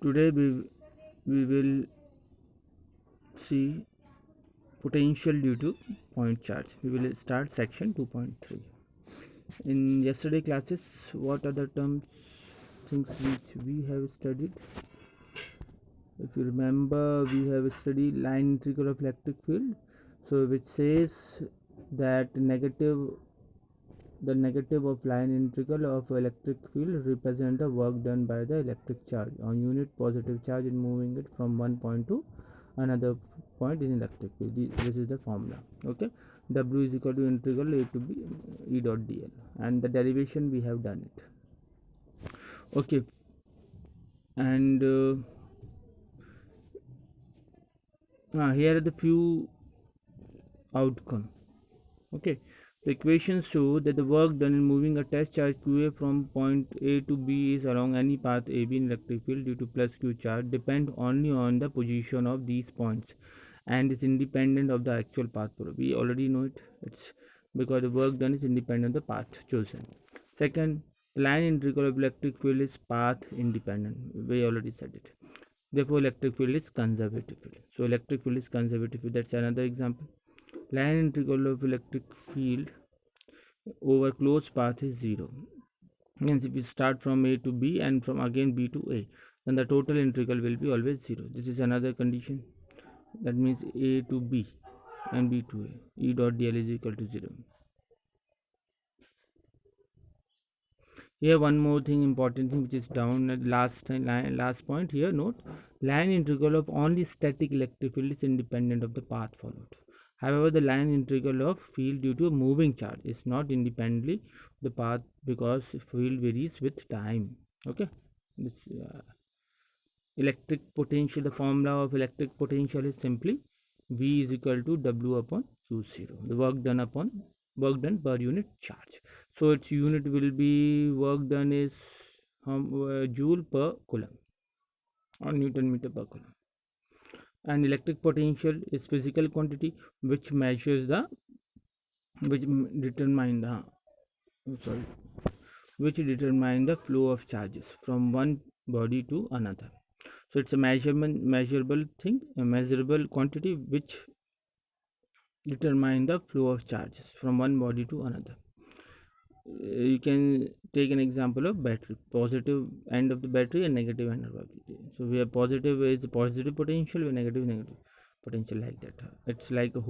Today we will see potential due to point charge. We will start section 2.3. In yesterday classes, what are the terms, things which we have studied? If you remember, we have studied line integral of electric field, so which says that the negative of line integral of electric field represent the work done by the electric charge on unit positive charge in moving it from one point to another point in electric field. This is the formula. Okay, W is equal to integral A to B E dot dl, and the derivation we have done it. Okay, and here are the few outcome. Okay, the equations show that the work done in moving a test charge qa from point A to B is along any path AB in electric field due to plus q charge depend only on the position of these points and is independent of the actual path followed. We already know it. It's because the work done is independent of the path chosen. Second, line integral of electric field is path independent. We already said it. Therefore, electric field is conservative field. So, electric field is conservative field. That's another example. Line integral of electric field over closed path is 0. Means if we start from A to B and from again B to A, then the total integral will be always 0. This is another condition. That means A to B and B to A. E dot dl is equal to 0. Here one more thing, important thing, which is down at last point here. Note, line integral of only static electric field is independent of the path followed. However, the line integral of field due to a moving charge is not independently the path because field varies with time. Okay, this electric potential, the formula of electric potential is simply V is equal to W upon Q0, the work done per unit charge. So its unit will be work done is joule per coulomb or Newton meter per coulomb. And electric potential is physical quantity which determine the flow of charges from one body to another. So it's a measurable quantity which determine the flow of charges from one body to another. You can take an example of battery, positive end of the battery and negative end of the battery. So we have positive is positive potential, with negative potential, like that. It's like a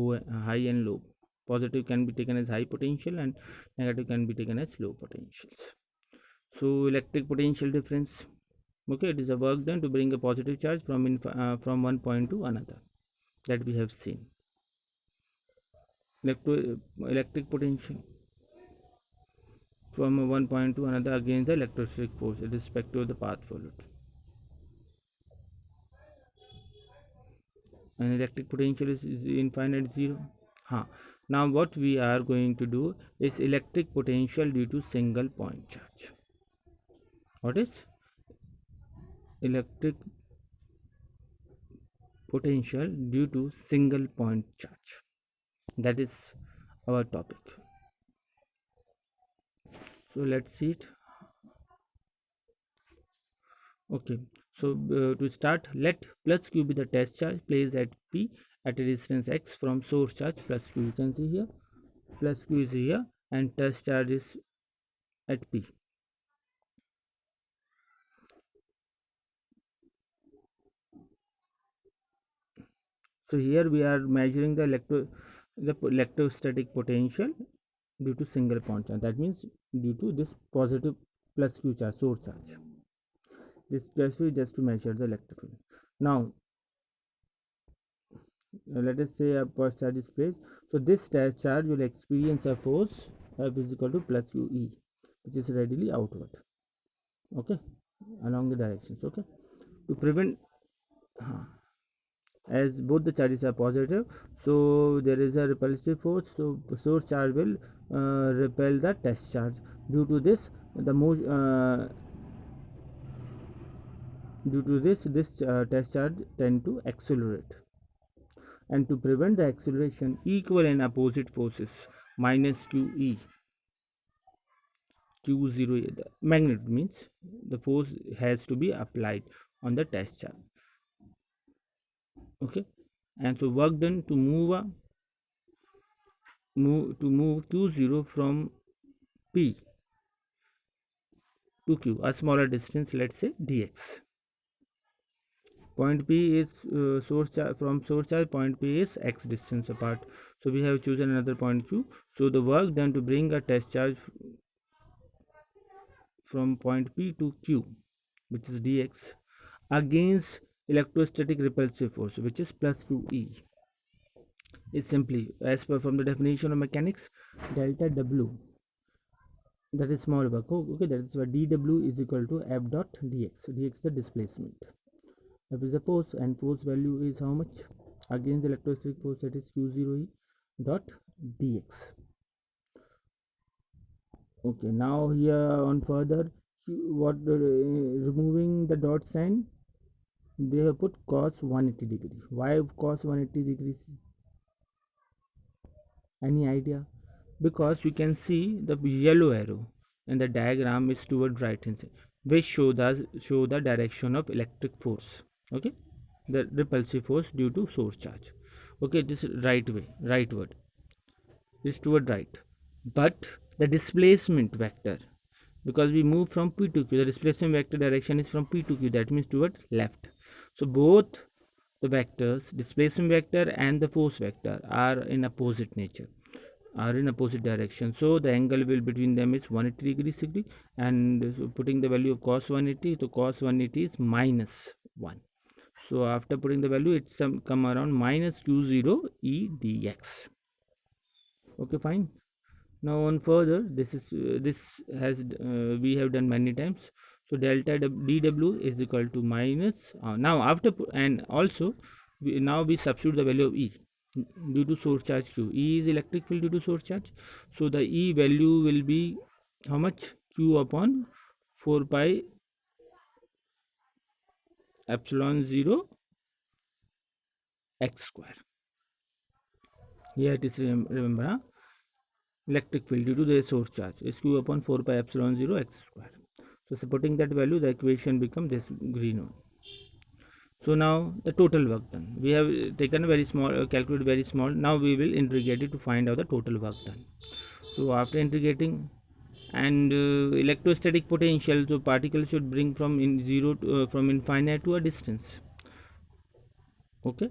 high and low. Positive can be taken as high potential and negative can be taken as low potentials. So electric potential difference. Okay, it is a work done to bring a positive charge from one point to another, that we have seen. Electric potential from one point to another against the electrostatic force with respect to the path followed. And electric potential is infinite 0. Now what we are going to do is electric potential due to single point charge. What is electric potential due to single point charge? That is our topic. So let's see it. Okay, so to start, let plus q be the test charge placed at P at a distance x from source charge plus q. You can see here plus q is here and test charge is at P. So here we are measuring the electrostatic potential due to single point charge. That means due to this positive plus q charge, source charge. This just to measure the electric field. Now let us say a first charge is placed. So this test charge will experience a force F is equal to plus ue, which is readily outward. Okay, along the directions. Okay, to prevent as both the charges are positive, so there is a repulsive force, so source charge will repel the test charge. Due to this this test charge tend to accelerate, and to prevent the acceleration, equal and opposite forces minus QE Q0, the magnitude means the force has to be applied on the test charge. Okay, and so work done to move q0 from p to q, a smaller distance, let's say dx. Point p is from source charge. Point p is x distance apart, so we have chosen another point q. So the work done to bring a test charge from point p to q, which is dx, against electrostatic repulsive force, which is plus 2e, is simply, as per from the definition of mechanics, delta w, that is small work. Okay, that is why dw is equal to f dot dx. Dx the displacement, f is the force, and force value is how much against the electrostatic force, that is q0e dot dx. Okay, now here on further, what removing the dot sign, they have put cos 180 degree. Why cos 180 degrees? Any idea? Because you can see the yellow arrow in the diagram is toward right hand side, which show the direction of electric force. Okay, the repulsive force due to source charge. Okay, this is rightward, this toward right. But the displacement vector, because we move from p to q, the displacement vector direction is from p to q, that means toward left. So both the vectors, displacement vector and the force vector, are in opposite nature, are in opposite direction. So the angle will between them is 180 degrees, and so putting the value of cos 180, so cos 180 is minus 1. So after putting the value, it's come around minus q0 e dx. Okay, fine. Now on further, this has we have done many times. So delta dw is equal to minus, now after and also now we substitute the value of E due to source charge q. E is electric field due to source charge, so the E value will be how much? Q upon 4 pi epsilon 0 x square. Here it is, remember, electric field due to the source charge is q upon 4 pi epsilon 0 x square. So supporting that value, the equation become this green one. So now the total work done, we have taken a very small, calculated very small. Now we will integrate it to find out the total work done. So after integrating, and electrostatic potential, so particle should bring from from infinite to a distance. Okay,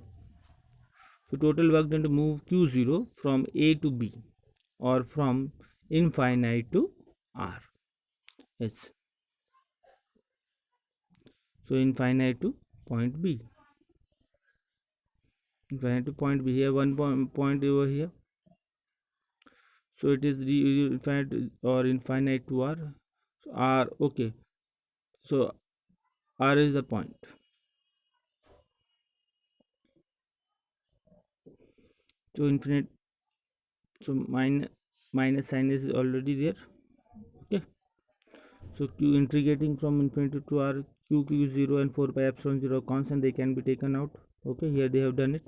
so total work done to move q0 from a to b, or from infinite to r. Yes, so infinite to point b, infinite to point b. Here one point over here, so it is infinite or infinite to r. So r, okay, so r is the point. So infinite, so minus sign is already there. Okay, so q integrating from infinity to r, q0 and 4 pi epsilon 0 constant, they can be taken out. Okay, here they have done it.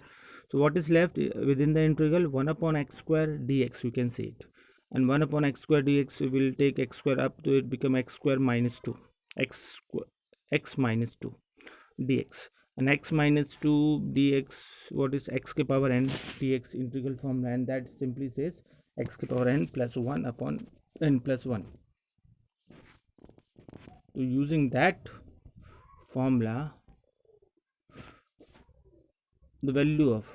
So what is left within the integral? 1 upon x square dx, you can say it, and 1 upon x square dx will take x square up to it become x square minus 2, x minus 2 dx, and x minus 2 dx, what is x ke power n dx integral formula, and that simply says x ke power n plus 1 upon n plus 1. So using that formula, the value of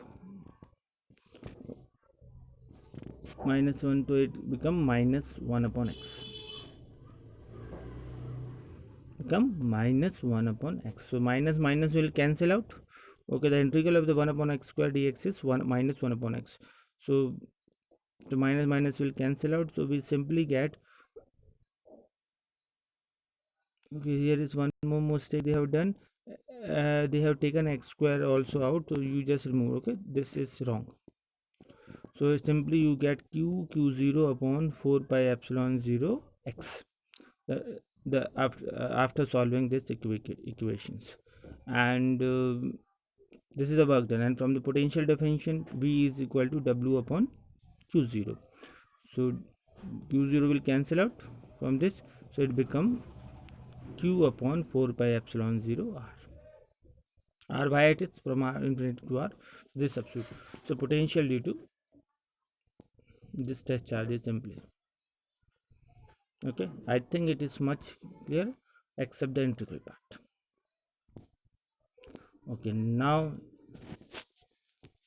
minus 1 to it become minus 1 upon x, become minus 1 upon x. So minus minus will cancel out. Okay, the integral of the 1 upon x square dx is 1 minus 1 upon x. So the minus minus will cancel out, so we simply get, okay, here is one more mistake they have done. They have taken x square also out, so you just remove. Okay, this is wrong. So simply you get q0 upon 4 pi epsilon 0 x, the after solving this equations, and this is the work done. And from the potential definition, V is equal to W upon q0. So q0 will cancel out from this, so it become q upon 4 pi epsilon 0 r. r y it is from r infinity to r, this substitute. So potential due to this test charge is simply, okay, I think it is much clear except the integral part. Okay, now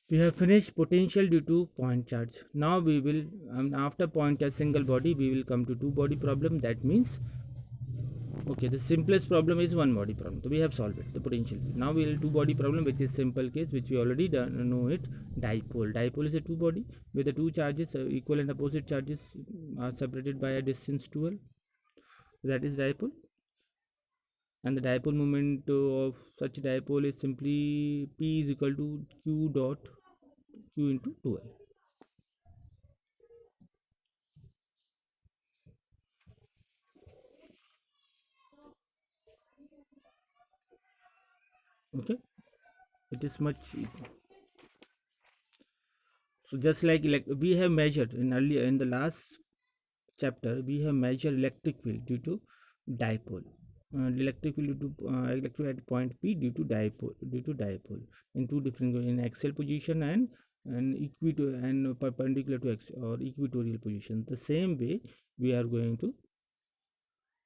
we have finished potential due to point charge. Now we will, after point charge single body, we will come to two body problem. That means, okay, the simplest problem is one body problem, so we have solved it, the potential. Now we will two body problem, which is simple case, which we already know it. Dipole is a two body where the two charges, equal and opposite charges, are separated by a distance 2l. That is dipole, and the dipole moment of such dipole is simply p is equal to q dot q into 2l. Okay, it is much easy. So just like we have measured in the last chapter, we have measured electric field due to dipole. Electric field due to electric at point P due to dipole in two different, in axial position and and perpendicular to x or equatorial position. The same way we are going to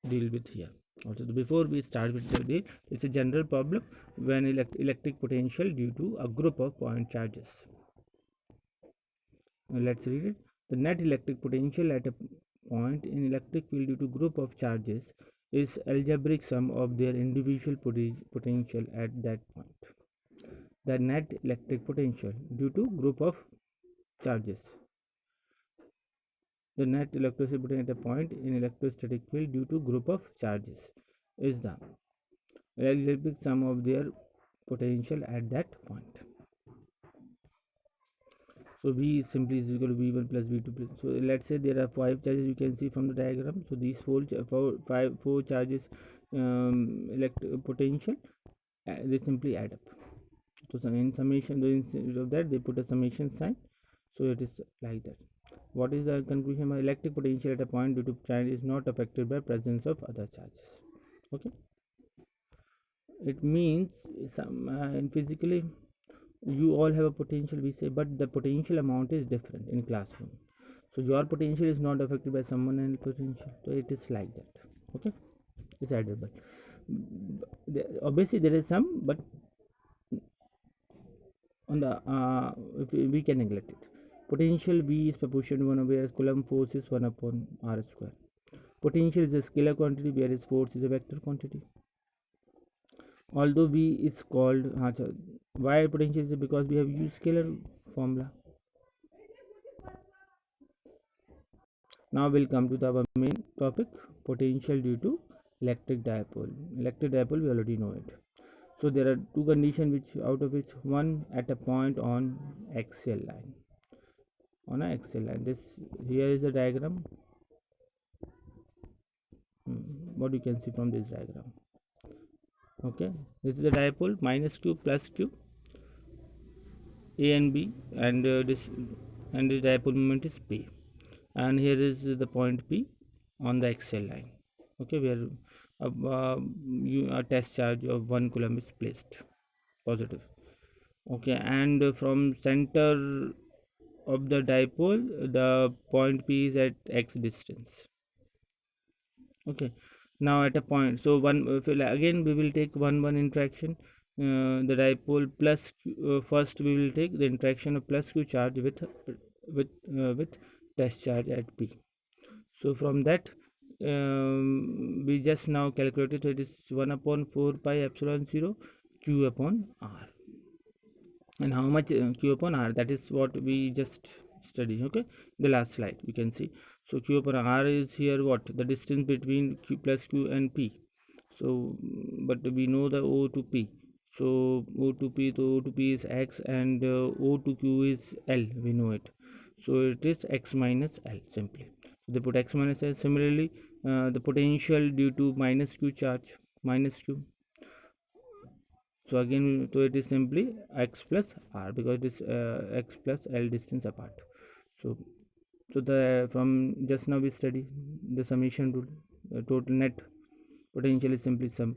deal with here. Also, before we start with the day, it's a general problem when electric potential due to a group of point charges. Let's read it. The net electric potential at a point in electric field due to group of charges is algebraic sum of their individual potential at that point. The net electric potential due to group of charges. The net electricity potential at a point in electrostatic field due to group of charges is the algebraic sum of their potential at that point. So V simply is equal to V1 plus V2 plus. So let's say there are 5 charges, you can see from the diagram. So these four charges potential, they simply add up. So in summation, instead of that they put a summation sign. So it is like that. What is the conclusion? My electric potential at a point due to charge is not affected by presence of other charges. Okay. It means in physically you all have a potential, we say, but the potential amount is different in classroom. So your potential is not affected by someone else's potential. So it is like that. Okay, it's admirable. Obviously there is some, but on the if we can neglect it. Potential V is proportional to 1, whereas Coulomb force is 1 upon r square. Potential is a scalar quantity, whereas force is a vector quantity. Although V is called why potential is because we have used scalar formula. Now we'll come to our main topic, potential due to electric dipole. Electric dipole, we already know it. So there are two conditions, which out of which one at a point on axial line. On an axial line, this here is the diagram. What you can see from this diagram. Okay, this is the dipole, minus q plus q, A and B, and this dipole moment is P, and here is the point P on the axial line. Okay, where a test charge of 1 coulomb is placed, positive. Okay, and from center of the dipole, the point P is at x distance. Okay, now at a point, so again we will take 1 interaction. The dipole plus first we will take the interaction of plus q charge with test charge at P. So from that we just now calculated, so it is 1 upon 4 pi epsilon 0 q upon r. And how much q upon r, that is what we just studied. Okay, the last slide you can see. So q upon r is here what, the distance between q plus q and P. So but we know the O to P. So O to P, so O to P is x, and O to Q is L, we know it. So it is x minus L simply. So they put x minus L. Similarly the potential due to minus q charge, minus q. So again, so it is simply x plus r, because it is x plus L distance apart. So the from just now we study the summation rule. Total net potential is simply sum.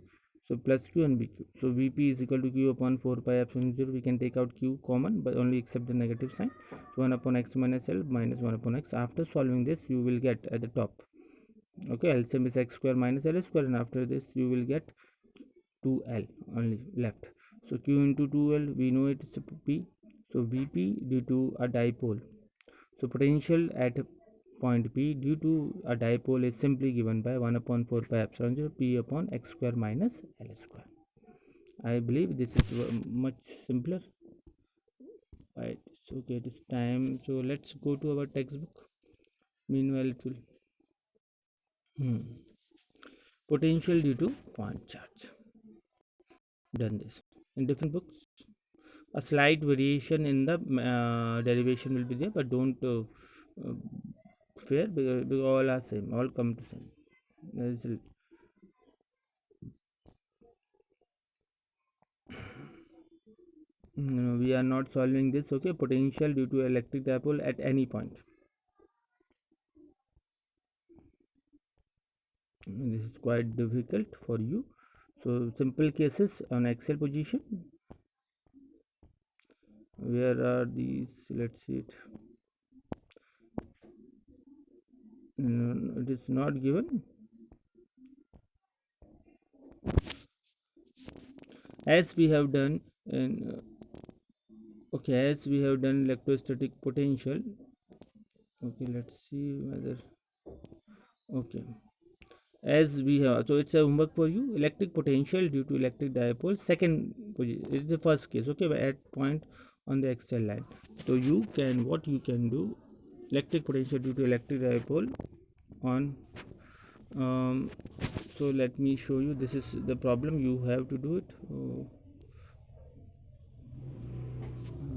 So plus q and bq. So Vp is equal to q upon 4 pi epsilon 0. We can take out q common, but only accept the negative sign. So 1 upon x minus L minus 1 upon x. After solving this, you will get at the top. Okay, LCM is x square minus L square, and after this you will get 2L only left. So q into 2L, we know it is P. So Vp due to a dipole. So potential at point P due to a dipole is simply given by 1 upon 4 pi epsilon 0 P upon x square minus L square. I believe this is much simpler. Right, so okay, it is time. So let's go to our textbook. Meanwhile, it will potential due to point charge. Done this in different books. A slight variation in the derivation will be there, but don't fear, because all are same, all come to same. No, we are not solving this. Okay, potential due to electric dipole at any point. This is quite difficult for you. So simple cases on axial position. Where are these? Let's see it. No, it is not given. As we have done in okay, as we have done electrostatic potential. Okay, let's see whether okay. As we have, so it's a homework for you. Electric potential due to electric dipole, second position, it's the first case. Okay, but at point on the axial line. So you can, what you can do, electric potential due to electric dipole on so let me show you. This is the problem, you have to do it.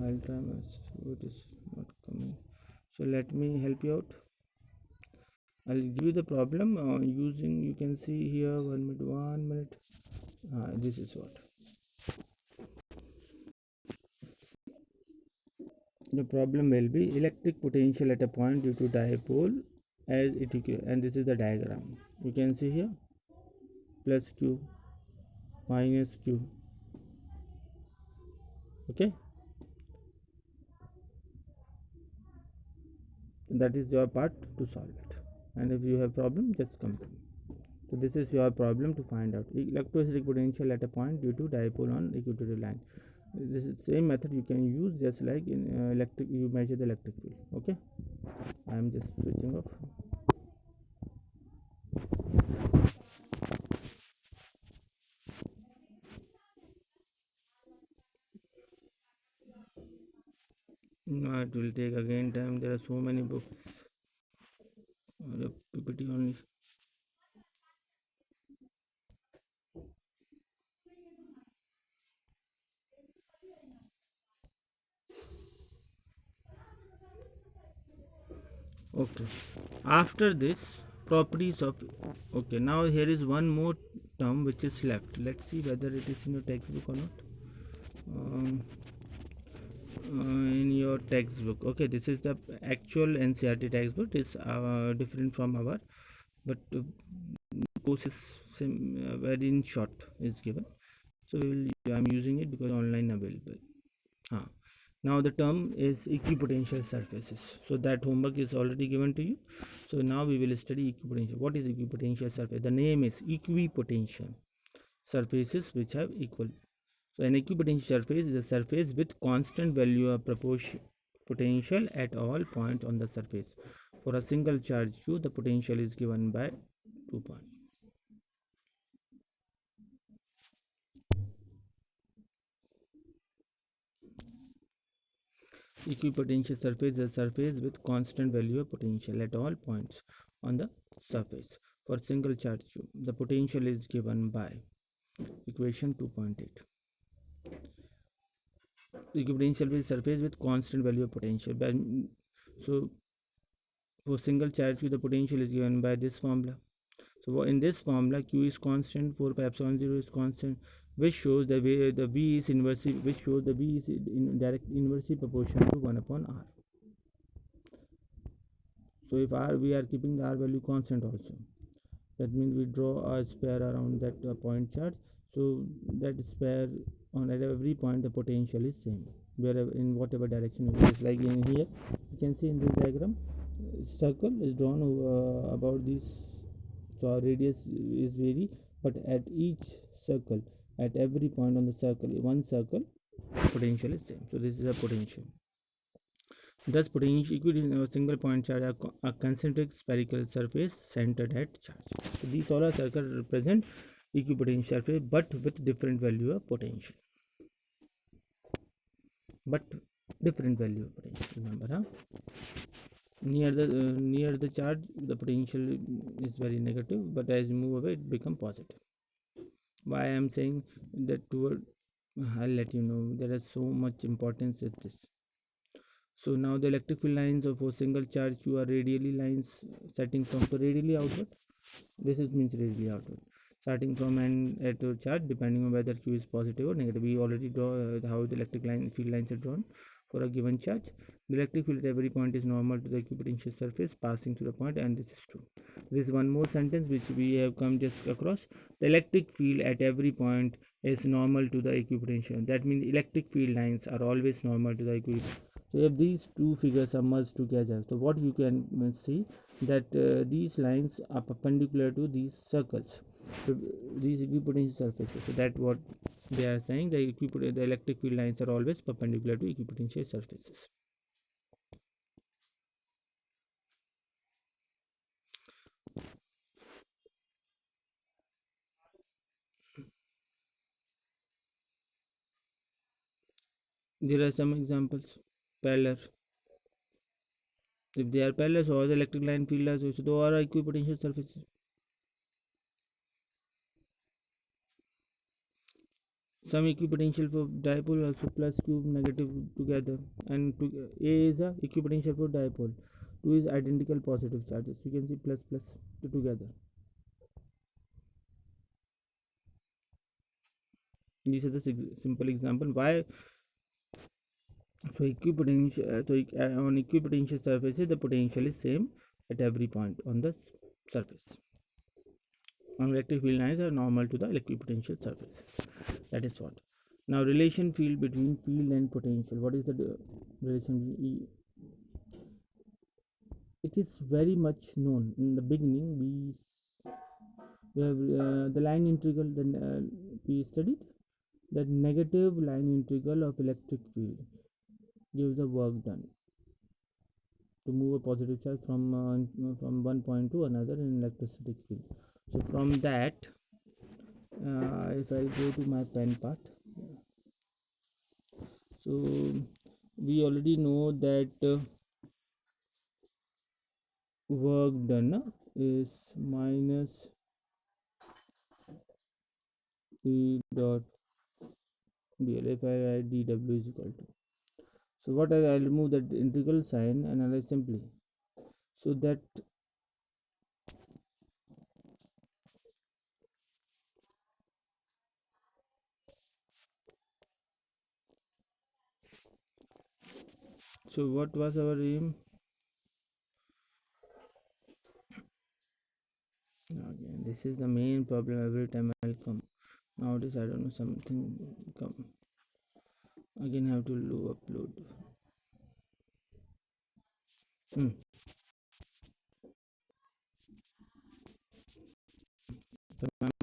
I'll try my best. It is not coming, so let me help you out. I'll give you the problem using, you can see here, 1 minute. This is what the problem will be: electric potential at a point due to dipole as it, and this is the diagram. You can see here plus q minus q. Okay, that is your part to solve it, and if you have problem, just come to me. So this is your problem to find out electrostatic potential at a point due to dipole on equatorial line. This is same method you can use, just like in electric, you measure the electric field. Okay, I am just switching off. No, it will take again time. There are so many books. The PPT only. Okay, after this, properties of, okay, now here is one more term which is left. Let's see whether it is in your textbook or not. In your textbook, okay, this is the actual NCERT textbook. It is different from our, but course is very in short is given, so I'm using it because online available. Now the term is equipotential surfaces, so that homework is already given to you. So now we will study equipotential. What is equipotential surface? The name is equipotential surfaces which have equal. So an equipotential surface is a surface with constant value of proportion potential at all points on the surface. For a single charge q, the potential is given by 2 points. Equipotential surface is a surface with constant value of potential at all points on the surface. For single charge q, the potential is given by equation 2.8. Equipotential surface with constant value of potential. So for single charge q, the potential is given by this formula. So in this formula, q is constant, 4 pi epsilon 0 is constant, which shows the v is inversely, in direct inversely proportional to 1 upon r. So if r, we are keeping the r value constant also, that means we draw a sphere around that point charge. So that sphere on at every point the potential is same wherever in whatever direction it is. Like in here you can see in this diagram, circle is drawn about this, so our radius is vary, but at each circle, at every point on the circle, one circle, potential is same. So this is a potential. Thus potential equal in a single point charge a concentric spherical surface centered at charge. So these solar circle represent equipotential surface but with different value of potential, but different value of potential, remember, huh? Near the charge the potential is very negative, but as you move away it become positive. Why I am saying that toward, I'll let you know, there is so much importance with this. So now the electric field lines of a single charge q are radially lines setting from the radially outward. This is means radially outward, starting from and at a charge depending on whether q is positive or negative. We already draw how the electric field lines are drawn for a given charge. The electric field at every point is normal to the equipotential surface passing through the point, and this is true. There is one more sentence which we have come just across. The electric field at every point is normal to the equipotential. That means electric field lines are always normal to the equipotential. So if these two figures are merged together, so what you can see that these lines are perpendicular to these circles. So these equipotential surfaces. So that what they are saying, the electric field lines are always perpendicular to equipotential surfaces. There are some examples. Parallel. If they are parallel, so all the electric line field lines also those are equipotential surfaces. Some equipotential for dipole also plus q negative together, and A is a equipotential for dipole. 2 is identical positive charges. You can see plus plus together. These are the simple example. Why? So equipotential. On equipotential surfaces, the potential is same at every point on the surface. On electric field lines are normal to the equipotential surfaces. That is what. Now relation field between field and potential. What is the relation? It is very much known. In the beginning, we have the line integral. Then we studied that negative line integral of electric field gives the work done to move a positive charge from one point to another in electrostatic field. So from that, if I go to my pen part, so we already know that work done is minus E dot dl. If I write dw is equal to, so what I'll remove that integral sign and I'll simply, so that so what was our aim? Again, this is the main problem every time I'll come. Nowadays I don't know, something come again, have to upload. Remember,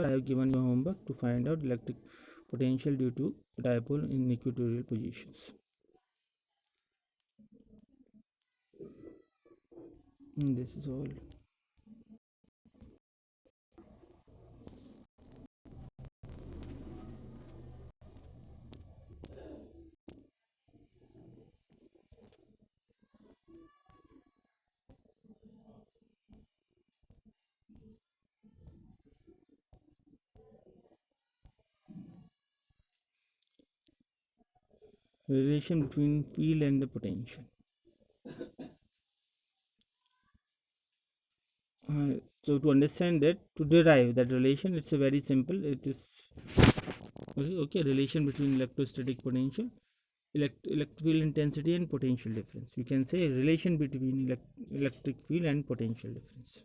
I have given you homework to find out electric potential due to dipole in equatorial positions. This is all. Relation between field and the potential. So to understand that, to derive that relation, it's a very simple. It is okay. Relation between electrostatic potential, electric field intensity, and potential difference. You can say relation between electric field and potential difference.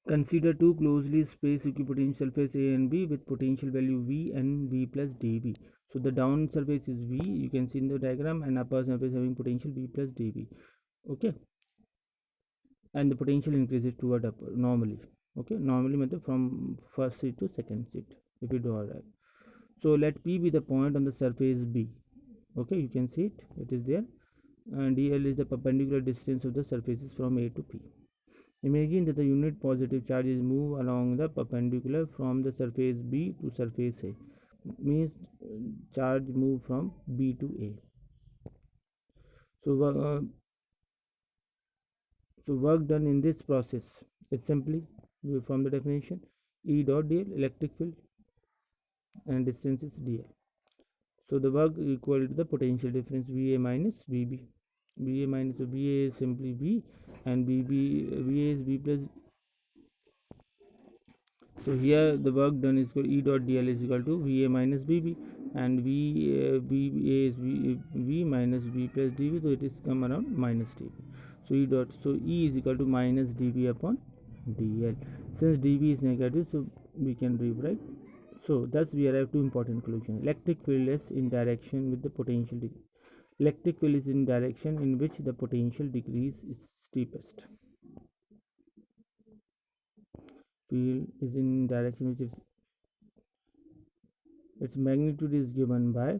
Consider two closely spaced equipotential surface A and B with potential value V and V plus dV. So the down surface is V, you can see in the diagram, and upper surface having potential V plus dV. Okay, and the potential increases toward upper normally. Okay, normally method from first seat to second seat if you draw that. So let P be the point on the surface B. Okay, you can see it is there, and dl is the perpendicular distance of the surfaces from A to P. Imagine that the unit positive charges move along the perpendicular from the surface B to surface A, means charge move from B to A. So, work done in this process is simply from the definition E dot dl, electric field, and distance is dl. So the work equal to the potential difference VA minus VB. VA minus, so VA is simply V, and VA is V plus. So here the work done is equal E dot dl is equal to VA minus VB, and VA is V minus V plus dV, so it is come around minus dV. So E is equal to minus dV upon dl. Since dV is negative, so we can rewrite. So thus we arrive to important conclusion. Electric field is in direction with the potential degree. Electric field is in direction in which the potential decrease is steepest. Field is in direction which its magnitude is given by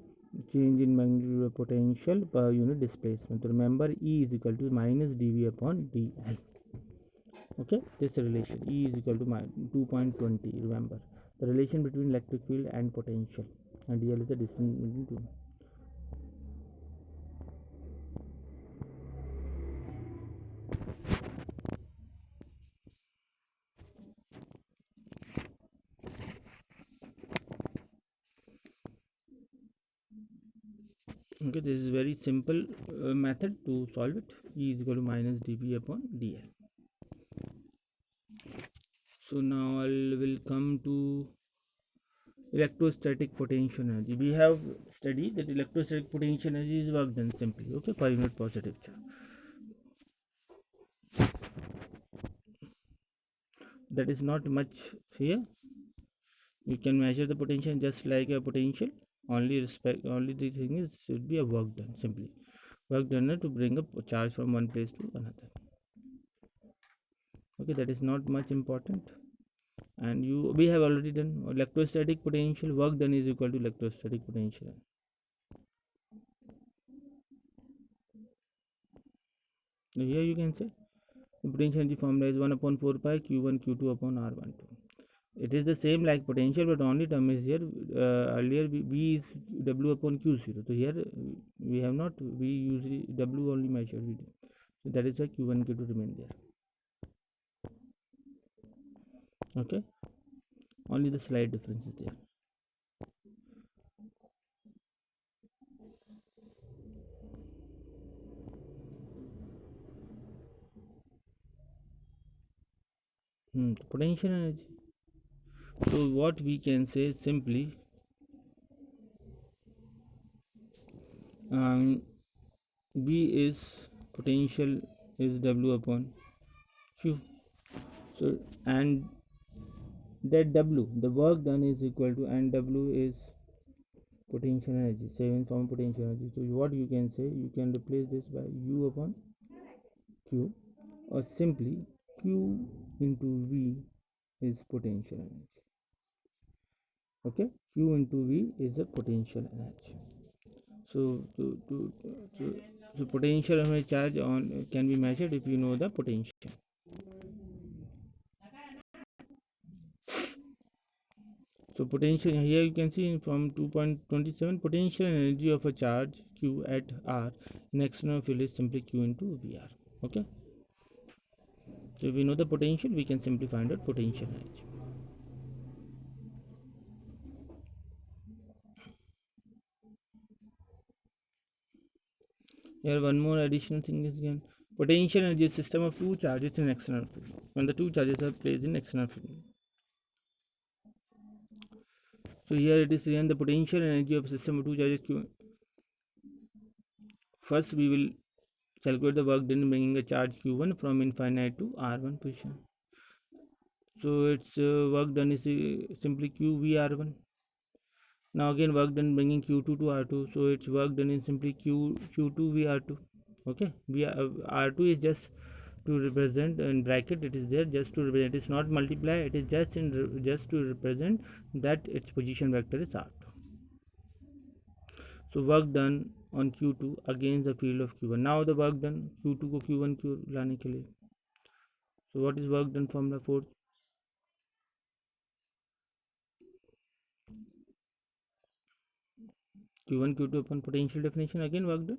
change in magnitude of potential per unit displacement. Remember, E is equal to minus dV upon dl. Okay, this relation E is equal to 2.20. Remember the relation between electric field and potential, and dl is the distance between two. Okay, this is very simple method to solve it. E is equal to minus dV upon dl. So now I will come to electrostatic potential energy. We have studied that electrostatic potential energy is work done simply, okay, per unit positive charge. That is not much here. You can measure the potential just like a potential. Only the thing is should be a work done simply. Work done to bring up a charge from one place to another. Okay, that is not much important. And we have already done electrostatic potential. Work done is equal to electrostatic potential. Now here you can say the potential energy formula is 1 upon 4 pi q1 q2 upon r12. It is the same like potential, but only term is here. Earlier V is W upon Q0. So here we have not, we usually W only measure. So that is why Q1 Q2 remain there. Okay, only the slight difference is there. Potential energy. So what we can say simply, V is potential is W upon Q. So and that W, the work done is equal to, and W is potential energy, same form potential energy. So what you can say, you can replace this by U upon Q, or simply Q into V is potential energy. Okay, Q into V is the potential energy. So so potential energy charge on can be measured if you know the potential. So potential here you can see from 2.27, potential energy of a charge Q at R in external field is simply Q into VR. Okay. So if we know the potential, we can simply find out potential energy. Here one more additional thing is again potential energy is system of two charges in external field when the two charges are placed in external field. So here it is again the potential energy of system of two charges Q. First we will calculate the work done bringing a charge Q1 from infinite to R1 position. So its work done is simply QVR1. Now again work done bringing Q2 to R2, so its work done is simply Q2 VR2. Okay, R2 is just to represent in bracket, it is there just to represent, it is not multiply, it is just just to represent that its position vector is R2. So work done on Q2 against the field of Q1. Now the work done Q2 को Q1 क्यों लाने के लिए, so what is work done formula for Q1 Q2 upon potential definition, again work done.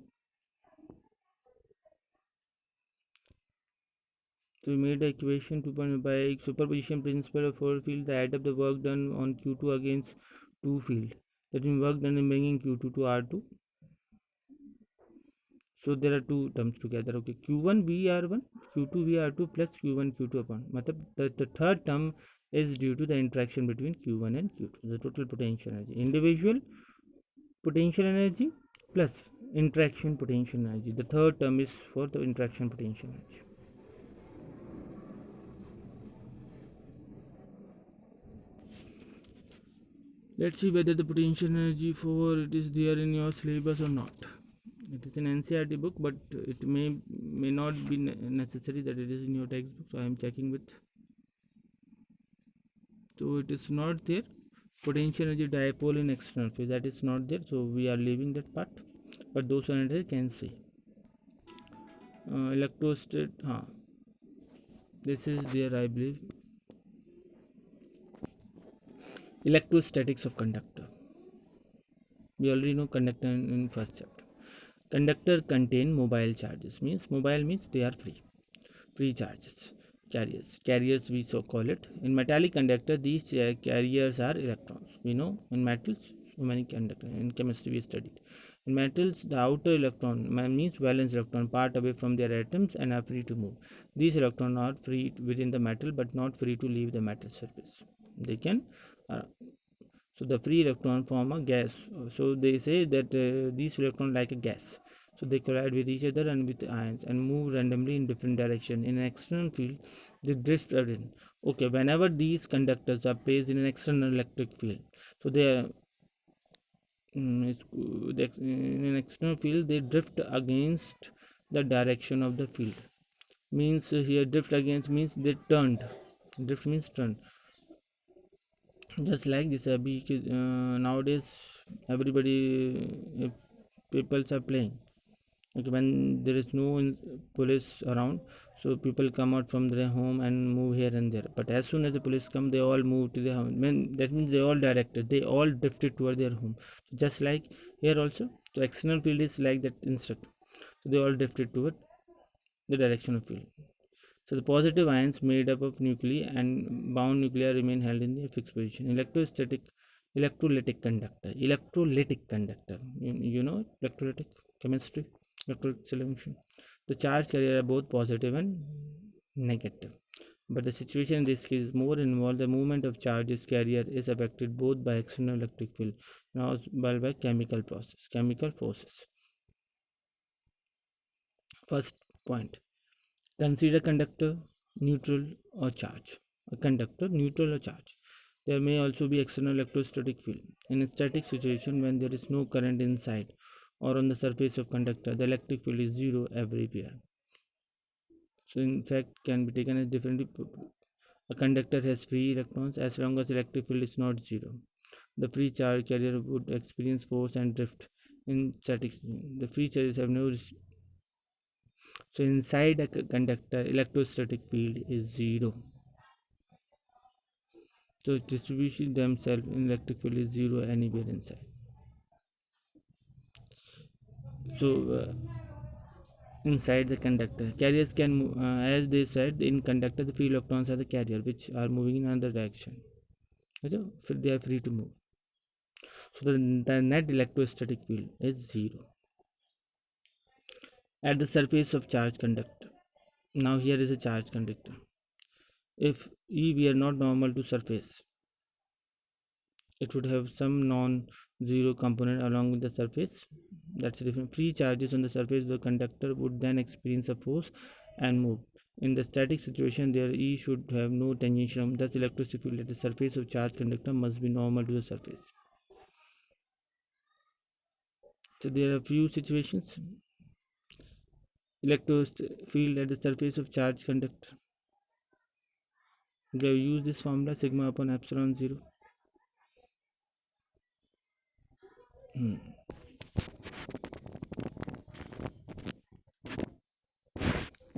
So we made the equation by superposition principle of four fields. I add up the work done on Q2 against two field. That means work done in bringing Q2 to R2. So there are two terms together. Okay, Q1 VR1, Q2 VR2 plus Q1 Q2 upon. Matlab the third term is due to the interaction between Q1 and Q2. The total potential energy, individual potential energy plus interaction potential energy. The third term is for the interaction potential energy. Let's see whether the potential energy for it is there in your syllabus or not. It is an NCERT book, but it may not be necessary that it is in your textbook. So I am checking with. So it is not there. Potential energy dipole in external phase, that is not there. So we are leaving that part. But those energy can see. Electrostate. This is there, I believe. Electrostatics of conductor. We already know conductor in first chapter. Conductor contain mobile charges, means mobile means they are free charges. Carriers we so call it. In metallic conductor, these carriers are electrons. We know in metals so many conductors, in chemistry we studied. In metals, the outer electron means valence electron part away from their atoms and are free to move. These electrons are free within the metal but not free to leave the metal surface. They can so the free electron form a gas. So they say that these electrons like a gas. So they collide with each other and with ions and move randomly in different direction. In an external field, they drift in. Okay, whenever these conductors are placed in an external electric field, so they are in an external field they drift against the direction of the field. Means here drift against means they turned. Drift means turned. Just like this nowadays everybody people are playing. Okay, when there is no police around, so people come out from their home and move here and there, but as soon as the police come they all move to their home. That means they all directed, they all drifted toward their home. Just like here also, so external field is like that instruct, so they all drifted toward the direction of field. So the positive ions made up of nuclei and bound nuclei remain held in their fixed position. Electrolytic conductor. Electrolytic conductor. You know electrolytic chemistry, electrolytic solution. The charge carrier are both positive and negative. But the situation in this case is more involved. The movement of charges carrier is affected both by external electric field and also by chemical forces. First point. Consider conductor, neutral or charge. A conductor, neutral or charge. There may also be external electrostatic field. In a static situation, when there is no current inside or on the surface of conductor, the electric field is zero everywhere. So in fact can be taken as differently. A conductor has free electrons as long as electric field is not zero. The free charge carrier would experience force and drift in static. The free charges have no. So inside a conductor, electrostatic field is zero. So distribution themselves in electric field is zero anywhere inside. So inside the conductor, carriers can move, as they said in conductor, the free electrons are the carrier which are moving in another direction. So they are free to move. So the net electrostatic field is zero at the surface of charged conductor. Now here is a charged conductor. If E were not normal to surface, it would have some non-zero component along with the surface. That's different. Free charges on the surface of the conductor would then experience a force and move. In the static situation, their E should have no tangential. Thus, electrostatic field at the surface of charged conductor must be normal to the surface. So there are few situations. Electrostatic field at the surface of charged conductor. We have used this formula sigma upon epsilon 0.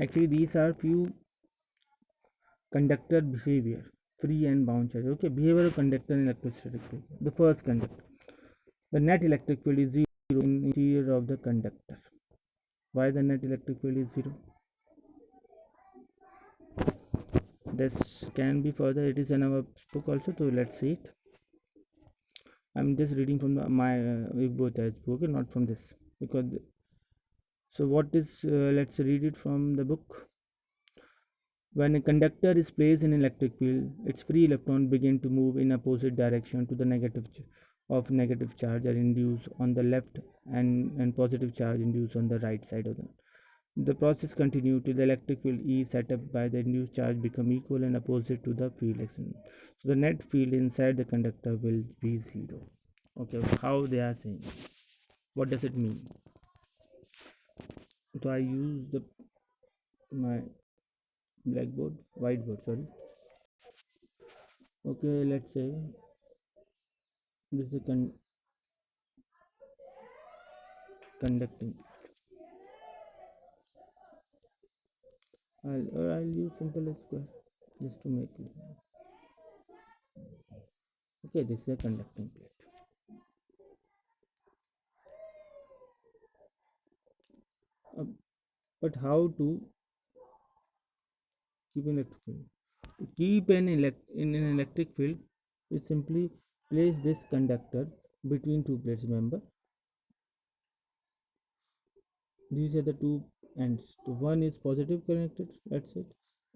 Actually, these are few conductor behavior, free and bound charge. Okay, behavior of conductor in electrostatic field. The first conductor. The net electric field is 0 in interior of the conductor. Why the net electric field is 0? This can be further. It is in our book also. So let's see it. I'm just reading from my book, okay, not from this because. So what is? Let's read it from the book. When a conductor is placed in an electric field, its free electrons begin to move in opposite direction to the negative charge are induced on the left and positive charge induced on the right side of them. The process continues till the electric field E set up by the induced charge become equal and opposite to the field external. So the net field inside the conductor will be 0. Okay, how they are saying? What does it mean? So I use my whiteboard, sorry. Okay, let's say this is a conducting. I'll use simple as square just to make it. Okay, this is a conducting plate. But how to keep an electric field? To keep in an electric field, we simply place this conductor between two plates. Remember, these are the two ends. So one is positive connected, that's it,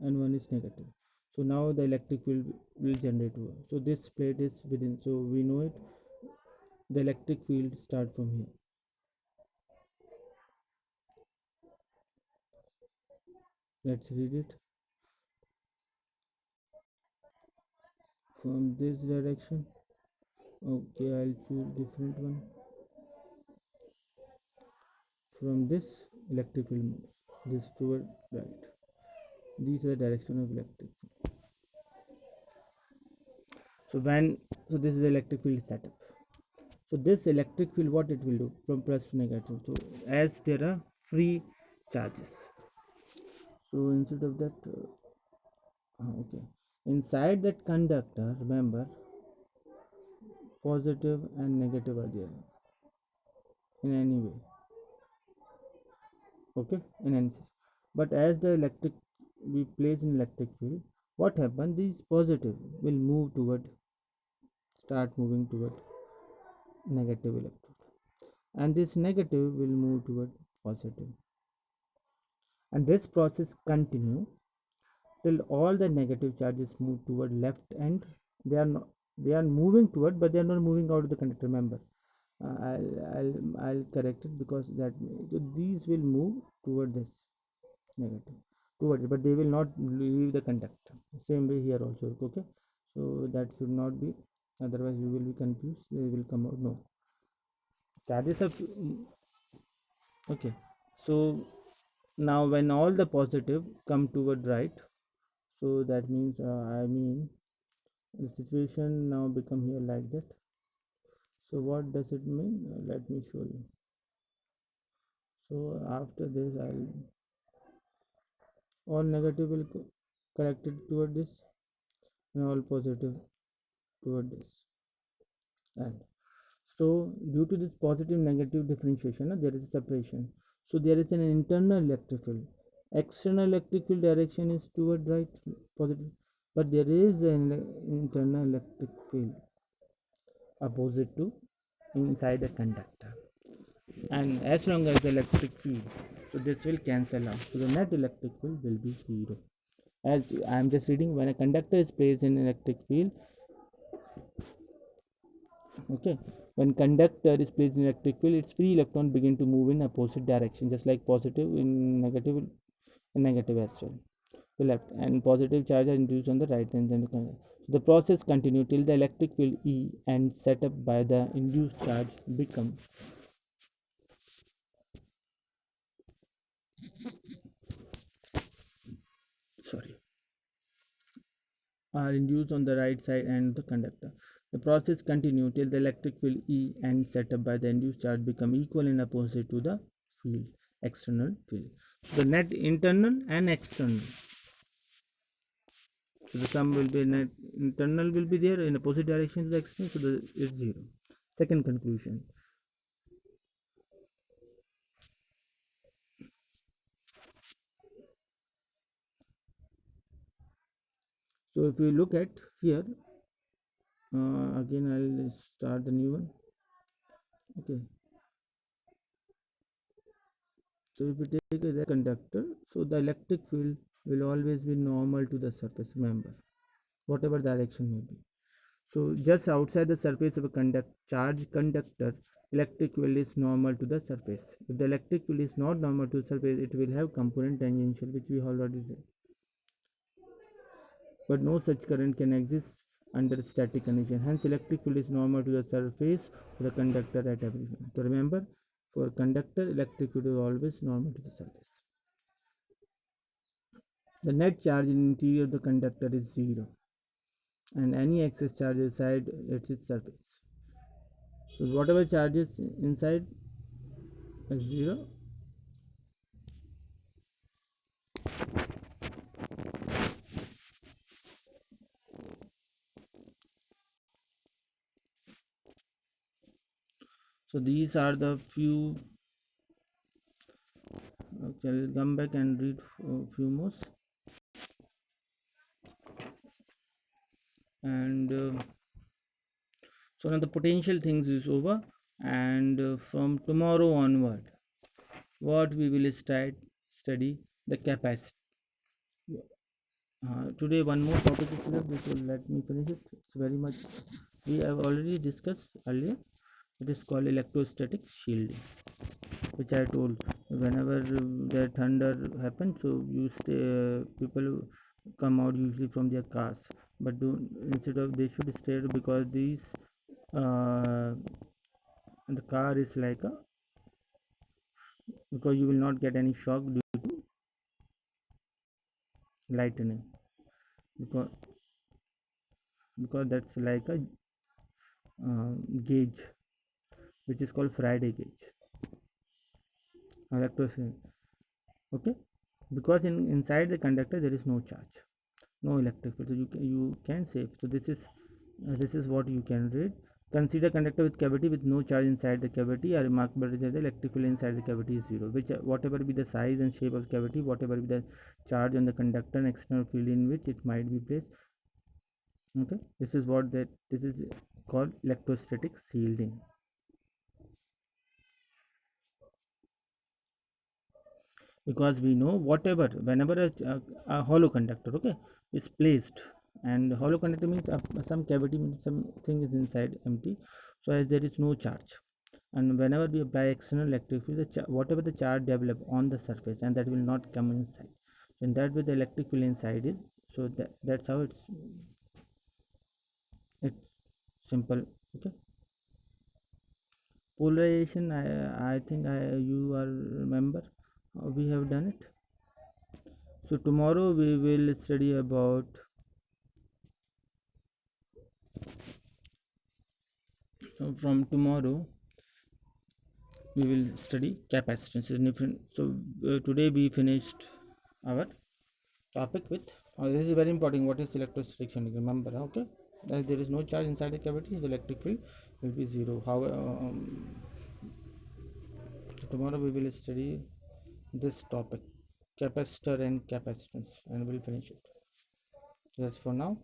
and one is negative. So now the electric field will generate. So this plate is within. So we know it. The electric field start from here. Let's read it. From this direction. Okay, I'll choose different one. From this electric field moves this toward right. These are the direction of electric field. So this is the electric field setup. So this electric field, what it will do from plus to negative. So as there are free charges. So instead of that, okay, inside that conductor, remember, positive and negative are there in any way. Okay, in any case. But as the electric we place in electric field, what happens? These positive will move toward, start moving toward negative electrode, and this negative will move toward positive, and this process continue till all the negative charges move toward left, and they are moving toward, but they are not moving out of the conductor. Remember, I'll correct it because that so these will move toward this negative toward it, but they will not leave the conductor. Same way here also. Okay, so that should not be, otherwise you will be confused. They will come out. No charges of okay. So now when all the positive come toward right, so that means I mean the situation now become here like that. So what does it mean? Let me show you. So after this I'll all negative will corrected toward this and all positive toward this. And so due to this positive negative differentiation, there is a separation. So there is an internal electric field. External electric field direction is toward right, positive, but there is an internal electric field opposite to inside the conductor. And as long as the electric field, so this will cancel out. So the net electric field will be 0. As I am just reading, when a conductor is placed in electric field, okay, when conductor is placed in electric field, its free electron begin to move in opposite direction, just like positive in negative as well. the left, and positive charge are induced on the right hand. So the process continues till the electric field E and set up by the induced charge become sorry are induced on the right side and the conductor. The process continues till the electric field E and set up by the induced charge become equal and opposite to the field, external field. So the net internal and external. So the sum will be net internal will be there in opposite direction to the external, so it's zero. Second conclusion. So if you look at here, again I'll start the new one. Okay. So if we take the conductor, so the electric field will always be normal to the surface, remember, whatever direction may be. So just outside the surface of a charge conductor, electric field is normal to the surface. If the electric field is not normal to the surface, it will have component tangential, which we already did. But no such current can exist under static condition. Hence, electric field is normal to the surface of the conductor at every point. So remember, for conductor, electric field is always normal to the surface. The net charge in interior of the conductor is zero, and any excess charge inside its surface. So whatever charges inside is zero. So these are the few. Okay, I'll come back and read a few more. And so now the potential things is over, and from tomorrow onward, what we will study the capacity. Today one more topic is left, which will let me finish it. It's very much we have already discussed earlier. It is called electrostatic shielding, which I told whenever the thunder happens, so you stay people come out usually from their cars, but do instead of they should stay because these uh, the car is like a because you will not get any shock due to lightning because that's like a gauge which is called Friday gauge electricity. Okay, because inside the conductor there is no charge, no electric field, so you can save. So this is what you can read. Consider conductor with cavity with no charge inside the cavity. A remarkable result: the electric field inside the cavity is zero. Which whatever be the size and shape of cavity, whatever be the charge on the conductor and external field in which it might be placed. Okay, this is called electrostatic shielding. Because we know whenever a hollow conductor, okay, is placed, and hollow conductor means some cavity means something is inside empty, so as there is no charge, and whenever we apply external electric field, whatever the charge develop on the surface, and that will not come inside, so in that way the electric field inside is, so that's how it's simple. Okay, polarization, I think you are remember we have done it. So tomorrow we will study about from tomorrow we will study capacitance is different. So today we finished our topic with this is very important. What is electrostatic shielding? Remember, okay? As there is no charge inside the cavity, the electric field will be zero. How so tomorrow we will study this topic, capacitor and capacitance, and we'll finish it. That's for now.